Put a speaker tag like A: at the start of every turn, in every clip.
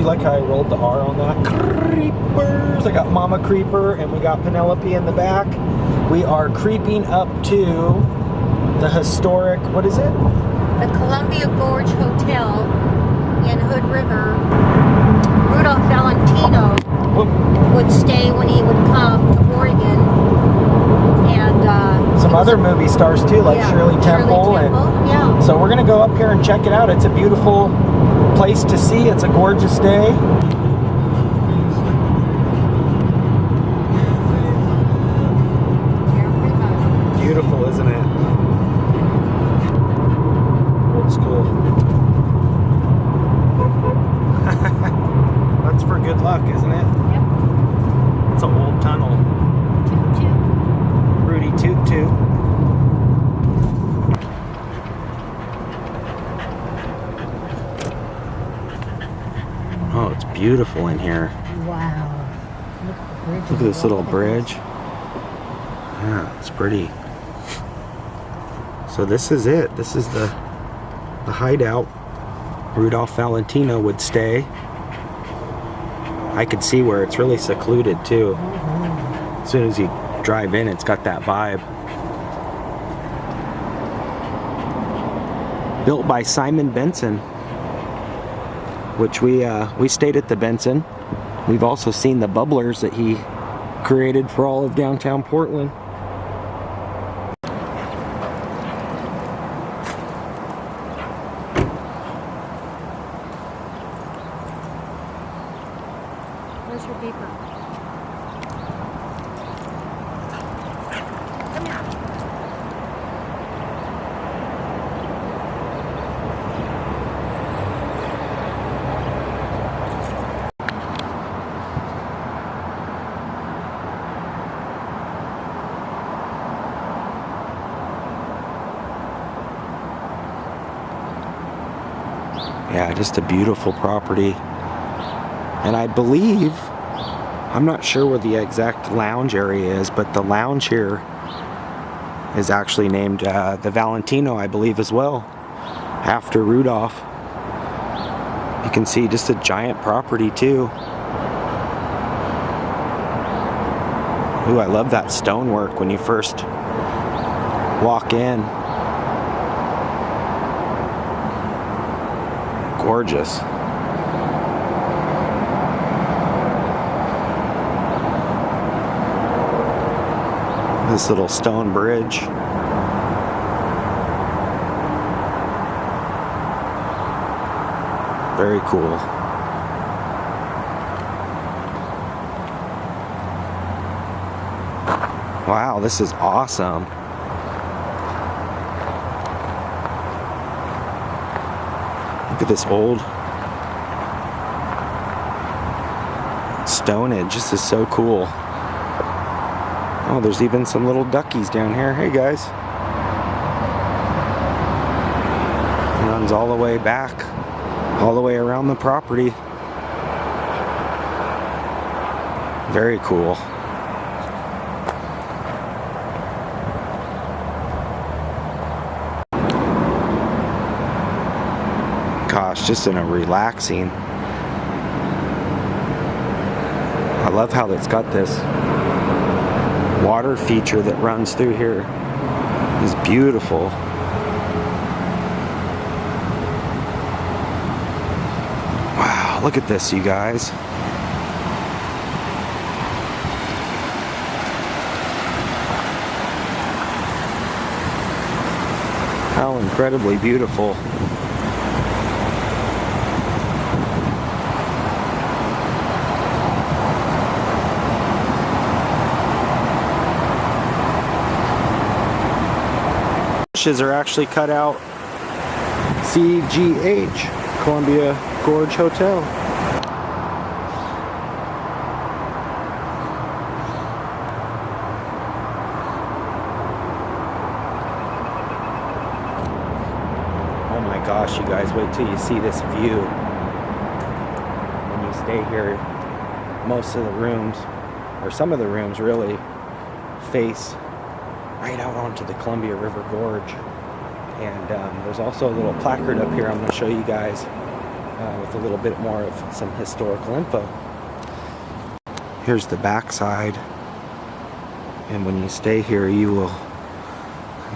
A: like how I rolled the R on that? Kreepers! I got Mama Creeper and we got Penelope in the back. We are creeping up to the historic, what is it?
B: The Columbia Gorge Hotel in Hood River. Rudolph Valentino would stay when he would come to Oregon. And
A: some other movie stars too, like Shirley Temple.
B: Yeah.
A: So we're gonna go up here and check it out. It's a beautiful place to see. It's a gorgeous day. Beautiful, isn't it? Old school. That's for good luck, isn't it?
B: Yep.
A: It's an old tunnel.
B: Toot toot.
A: Rudy toot toot. Oh, it's beautiful in here.
B: Wow.
A: Look at this little bridge. Yeah, it's pretty. So this is it. This is the hideout Rudolph Valentino would stay. I could see where it's really secluded too. As soon as you drive in, it's got that vibe. Built by Simon Benson, which we stayed at the Benson. We've also seen the bubblers that he created for all of downtown Portland.
B: Where's your beeper? Come here.
A: Yeah, just a beautiful property. And I believe, I'm not sure where the exact lounge area is, but the lounge here is actually named the Valentino, I believe, as well, after Rudolph. You can see just a giant property too. Ooh, I love that stonework when you first walk in. Gorgeous. This little stone bridge. Very cool. Wow, this is awesome. Look at this old stonage. This is so cool. Oh, there's even some little duckies down here. Hey guys. It runs all the way back, all the way around the property. Very cool. Gosh, just in a relaxing. I love how it's got this water feature that runs through here. It's beautiful. Wow, look at this, you guys. How incredibly beautiful. Are actually cut out CGH, Columbia Gorge Hotel. Oh my gosh, you guys, wait till you see this view. When you stay here, most of the rooms, or some of the rooms really, face right out onto the Columbia River Gorge. And there's also a little placard up here I'm going to show you guys. with a little bit more of some historical info. Here's the backside, and when you stay here you will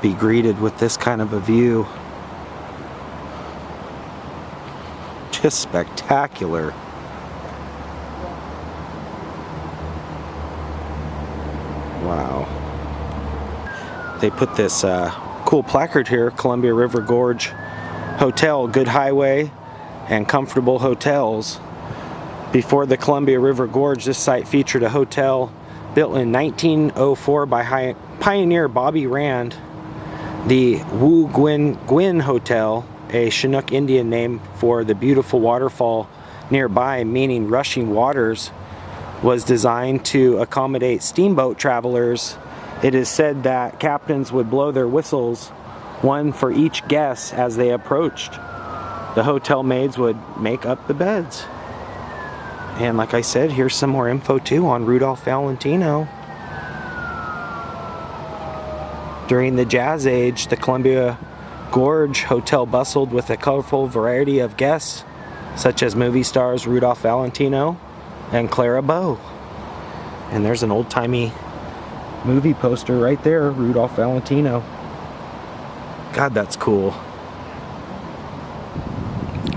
A: be greeted with this kind of a view. Just spectacular. Wow. They put this cool placard here, Columbia River Gorge Hotel, good highway and comfortable hotels. Before the Columbia River Gorge, this site featured a hotel built in 1904 by pioneer Bobby Rand. The Wu Gwin Hotel, a Chinook Indian name for the beautiful waterfall nearby, meaning rushing waters, was designed to accommodate steamboat travelers. It is said that captains would blow their whistles, one for each guest as they approached. The hotel maids would make up the beds. And like I said, here's some more info too on Rudolph Valentino. During the Jazz Age, the Columbia Gorge Hotel bustled with a colorful variety of guests, such as movie stars Rudolph Valentino and Clara Bow. And there's an old-timey movie poster right there, Rudolph Valentino. God, that's cool.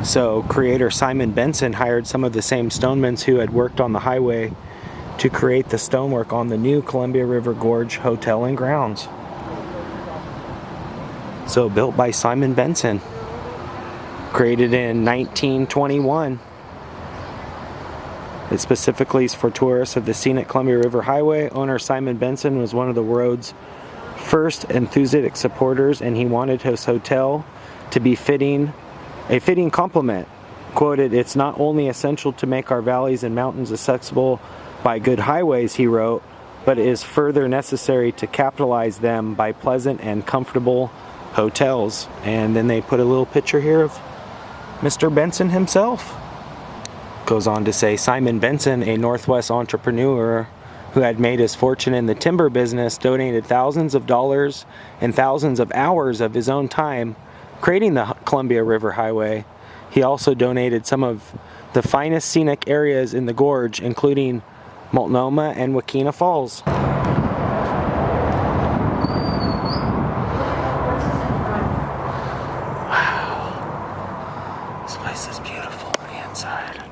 A: So creator Simon Benson hired some of the same stonemen who had worked on the highway to create the stonework on the new Columbia River Gorge Hotel and grounds. So built by Simon Benson, created in 1921. It specifically is for tourists of the scenic Columbia River Highway. Owner Simon Benson was one of the road's first enthusiastic supporters, and he wanted his hotel to be a fitting complement. Quoted, "It's not only essential to make our valleys and mountains accessible by good highways," he wrote, "but it is further necessary to capitalize them by pleasant and comfortable hotels." And then they put a little picture here of Mr. Benson himself. Goes on to say, Simon Benson, a Northwest entrepreneur who had made his fortune in the timber business, donated thousands of dollars and thousands of hours of his own time creating the Columbia River Highway. He also donated some of the finest scenic areas in the gorge, including Multnomah and Wakena Falls. Wow. This place is beautiful on the inside.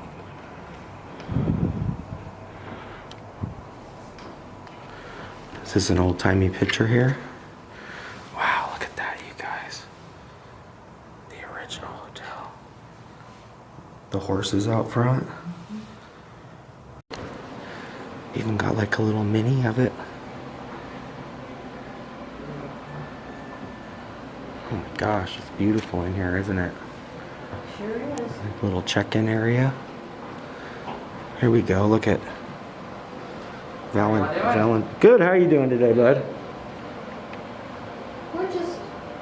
A: This is an old-timey picture here. Wow, look at that, you guys. The original hotel. The horses out front. Even got like a little mini of it. Oh my gosh, it's beautiful in here, isn't it?
B: Sure is.
A: Like a little check-in area. Here we go, look at Good, how are you doing today, bud?
B: We're just...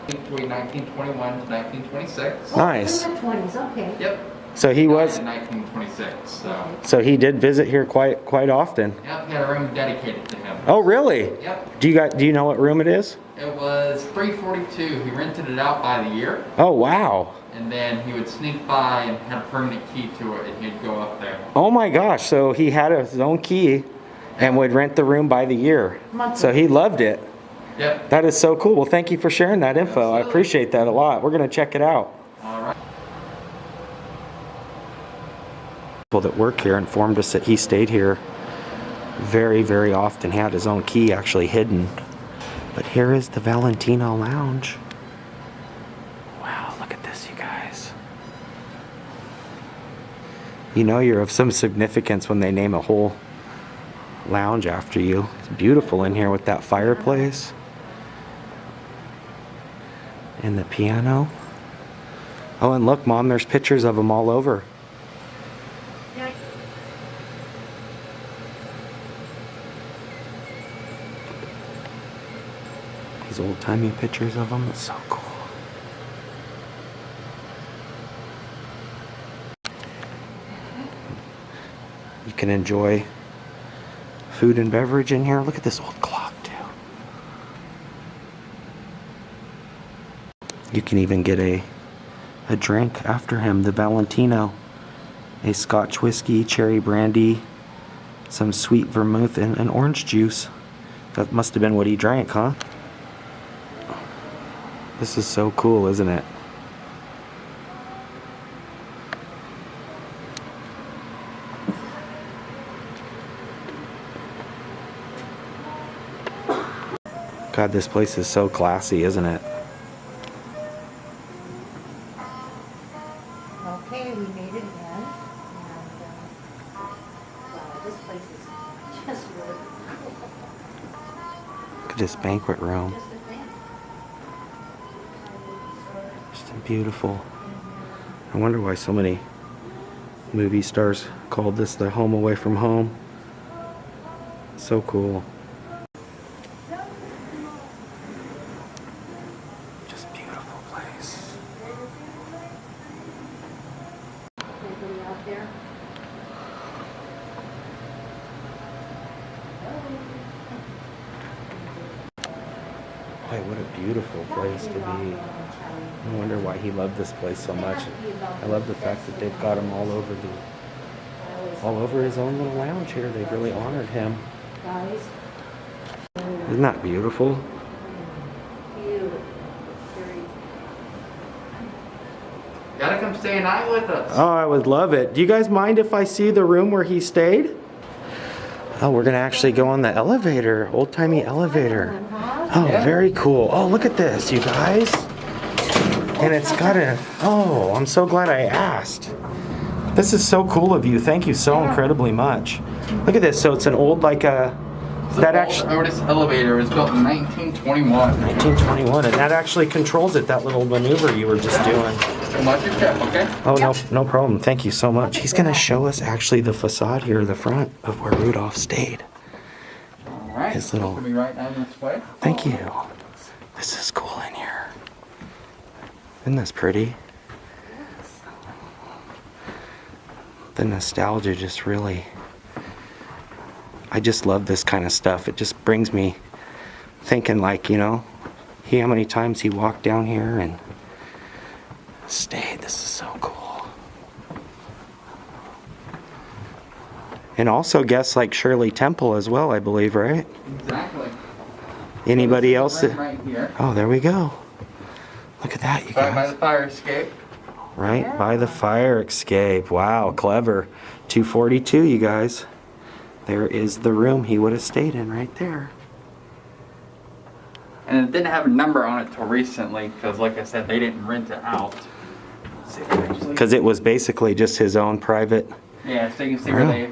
C: Between 1921 to 1926.
A: Nice.
B: In the 20s, okay.
C: Yep.
A: So he was...
C: In 1926, so...
A: So he did visit here quite often.
C: Yep, he had a room dedicated to him.
A: Oh, really?
C: Yep.
A: Do you know what room it is?
C: It was $342. He rented it out by the year.
A: Oh, wow.
C: And then he would sneak by and had a permanent key to it, and he'd go up there.
A: Oh my gosh, so he had his own key and would rent the room by the year. So he loved it.
C: Yep.
A: That is so cool. Well, thank you for sharing that info.
C: Absolutely.
A: I appreciate that a lot. We're going to check it out.
C: All right.
A: People that work here informed us that he stayed here very, very often. He had his own key actually hidden. But here is the Valentino Lounge. Wow, look at this, you guys. You know you're of some significance when they name a whole lounge after you. It's beautiful in here with that fireplace. And the piano. Oh, and look, Mom, there's pictures of them all over. These old-timey pictures of them. It's so cool. You can enjoy food and beverage in here. Look at this old clock, too. You can even get a drink after him, the Valentino. a Scotch whiskey, cherry brandy, some sweet vermouth, and an orange juice. That must have been what he drank, huh? This is so cool, isn't it? God, this place is so classy, isn't it?
B: Okay, we made it again. And, wow, this place is just really cool.
A: Look at this banquet room.
B: Just a thing.
A: Just beautiful. I wonder why so many movie stars called this the home away from home. So cool. Just beautiful place.
B: Anybody out there?
A: Boy, what a beautiful place to be. I wonder why he loved this place so much. I love the fact that they've got him all over his own little lounge here. They've really honored him.
B: Guys,
A: Isn't that beautiful?
B: beautiful. Very
C: Gotta come stay a night with us.
A: Oh, I would love it. Do you guys mind if I see the room where he stayed? Oh, we're gonna actually go on the elevator, old-timey elevator. Oh, very cool. Oh, look at this, you guys. And it's got a, oh, I'm so glad I asked. This is so cool of you. Thank you so incredibly much. Look at this. So it's an old, like a, that actually,
C: Otis elevator was built in 1921.
A: 1921, and that actually controls it, that little maneuver you were just doing.
C: Watch your step, okay?
A: Oh, no problem. Thank you so much. He's gonna show us actually the facade here, the front of where Rudolph stayed.
C: All right.
A: His little,
C: We'll be right down this way.
A: thank you. This is cool in here. Isn't this pretty? The nostalgia just really, I just love this kind of stuff. It just brings me thinking, like, you know, how many times he walked down here and stayed. This is so cool. And also guests like Shirley Temple as well, I believe, right?
C: Exactly.
A: Anybody else?
C: Right here.
A: Oh, there we go. Look at that, you
C: Right by
A: guys.
C: the fire escape.
A: Right by the fire escape. Wow, clever. 242, you guys. There is the room he would have stayed in right there.
C: And it didn't have a number on it till recently because, like I said, they didn't rent it out.
A: Because it was basically just his own private.
C: Yeah, so you can see where they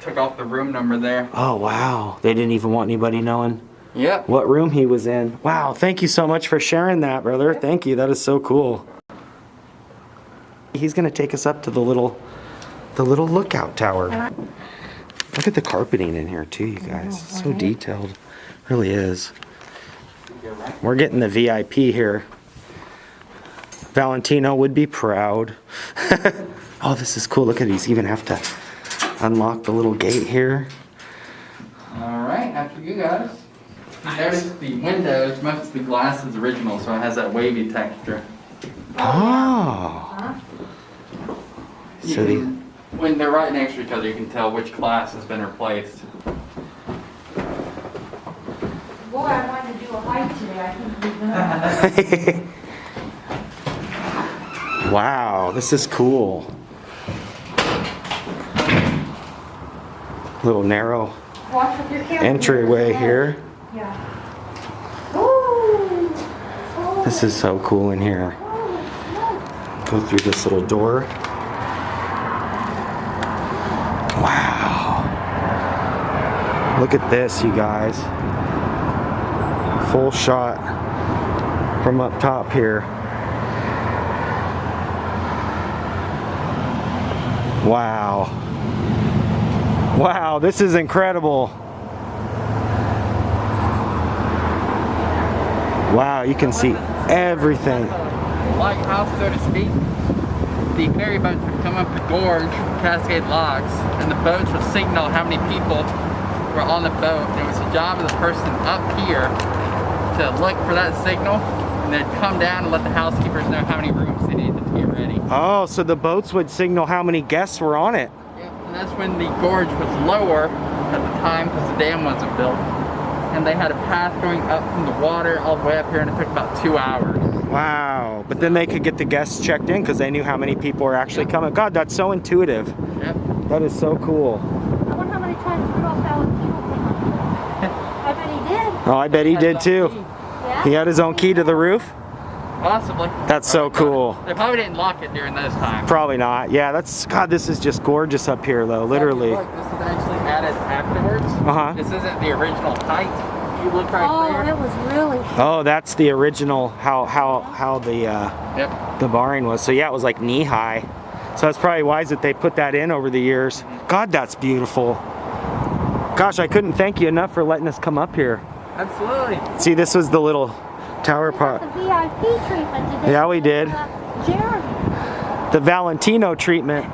C: took off the room number there.
A: Oh, wow. They didn't even want anybody knowing
C: Yep.
A: what room he was in. Wow, thank you so much for sharing that, brother. Thank you. That is so cool. He's going to take us up to the little lookout tower. Look at the carpeting in here too, you guys. It's so detailed. Really is. We're getting the VIP here. Valentino would be proud. Oh, this is cool. Look at these. Even have to unlock the little gate here.
C: All right, after you guys. Notice the windows, most of the glass is original, so it has that wavy texture.
A: Oh. So
C: When they're right next to each other, you can tell which glass has been replaced.
B: Boy, I wanted to do a hike today. I think we've done.
A: Wow, this is cool. Little narrow
B: Watch with your camera.
A: entryway here.
B: Yeah. Ooh. Oh.
A: This is so cool in here. Go through this little door. Wow. Look at this, you guys. Full shot from up top here. Wow. Wow, this is incredible. Wow, you can see everything.
C: Lighthouse, so to speak. The ferry boats would come up the gorge, Cascade Locks, and the boats would signal how many people were on the boat. And it was the job of the person up here to look for that signal, and they'd come down and let the housekeepers know how many rooms they needed to get rid already.
A: Oh, so the boats would signal how many guests were on it.
C: Yep, and that's when the gorge was lower at the time because the dam wasn't built. And they had a path going up from the water all the way up here, and it took about 2 hours.
A: Wow. But then they could get the guests checked in because they knew how many people were actually coming. God, that's so intuitive.
C: Yep.
A: That is so cool.
B: I wonder how many times Rudolph Valentino came up here. I bet he did.
A: Oh, I bet he did too.
B: Yeah?
A: He had his own key to the roof?
C: Possibly.
A: That's so cool.
C: They probably didn't lock it during those times.
A: Probably not. Yeah, that's, God, this is just gorgeous up here though, literally.
C: Look, this is actually added afterwards.
A: Uh-huh.
C: This isn't the original height. You look right there.
B: Oh, it was really.
A: Oh, that's the original, how the
C: Yep.
A: the barring was. So yeah, it was like knee high. So that's probably wise that they put that in over the years. God, that's beautiful. Gosh, I couldn't thank you enough for letting us come up here.
C: Absolutely.
A: See, this was the little tower
B: The
A: part.
B: VIP treatment today.
A: Yeah, we did.
B: Jeremy.
A: The Valentino treatment.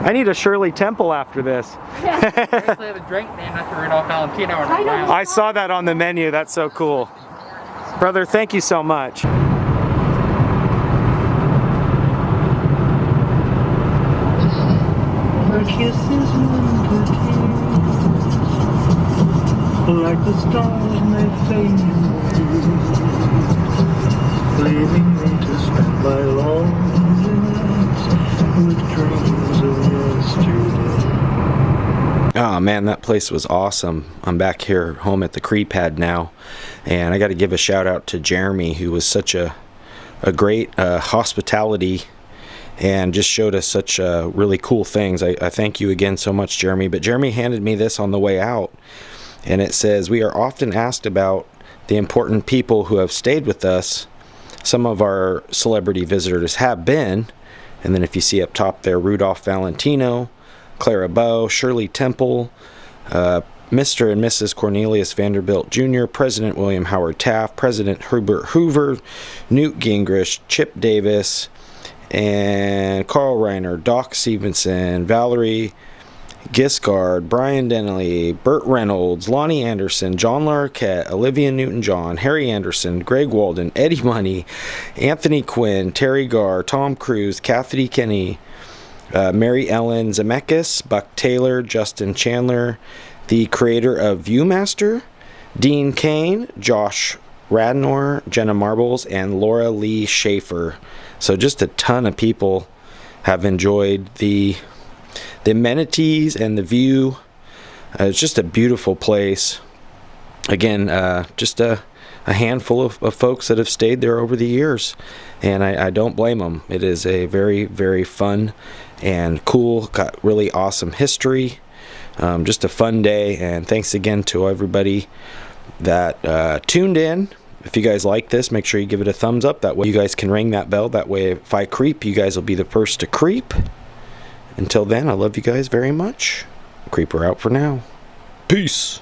A: I need a Shirley Temple after this.
C: They actually have a drink named after Rudolph Valentino.
B: I know.
A: I saw that on the menu. That's so cool. Brother, thank you so much.
D: Her kisses winter like the stars may fade away, leaving me to spend my lonely nights with dreams of yesterday.
A: Oh man, that place was awesome. I'm back here home at the Kreepad now, and I got to give a shout out to Jeremy, who was such a great hospitality and just showed us such really cool things. I thank you again so much, Jeremy. But Jeremy handed me this on the way out, and it says, "We are often asked about the important people who have stayed with us. Some of our celebrity visitors have been," and then if you see up top there, Rudolph Valentino, Clara Bow, Shirley Temple, Mr. and Mrs. Cornelius Vanderbilt Jr., President William Howard Taft, President Herbert Hoover, Newt Gingrich, Chip Davis, and Carl Reiner, Doc Stevenson, Valerie Giscard, Brian Denley, Burt Reynolds, Lonnie Anderson, John Larroquette, Olivia Newton-John, Harry Anderson, Greg Walden, Eddie Money, Anthony Quinn, Terry Garr, Tom Cruise, Kathy Kenny, Mary Ellen Zemeckis, Buck Taylor, Justin Chandler, the creator of Viewmaster, Dean Cain, Josh Radnor, Jenna Marbles, and Laura Lee Schaefer. So just a ton of people have enjoyed the amenities and the view. It's just a beautiful place. Again, just a handful of folks that have stayed there over the years, and I don't blame them. It is a very, very fun and cool, got really awesome history. Just a fun day, and thanks again to everybody that tuned in. If you guys like this, make sure you give it a thumbs up. That way you guys can ring that bell. That way if I creep, you guys will be the first to creep. Until then, I love you guys very much. Creeper out for now. Peace.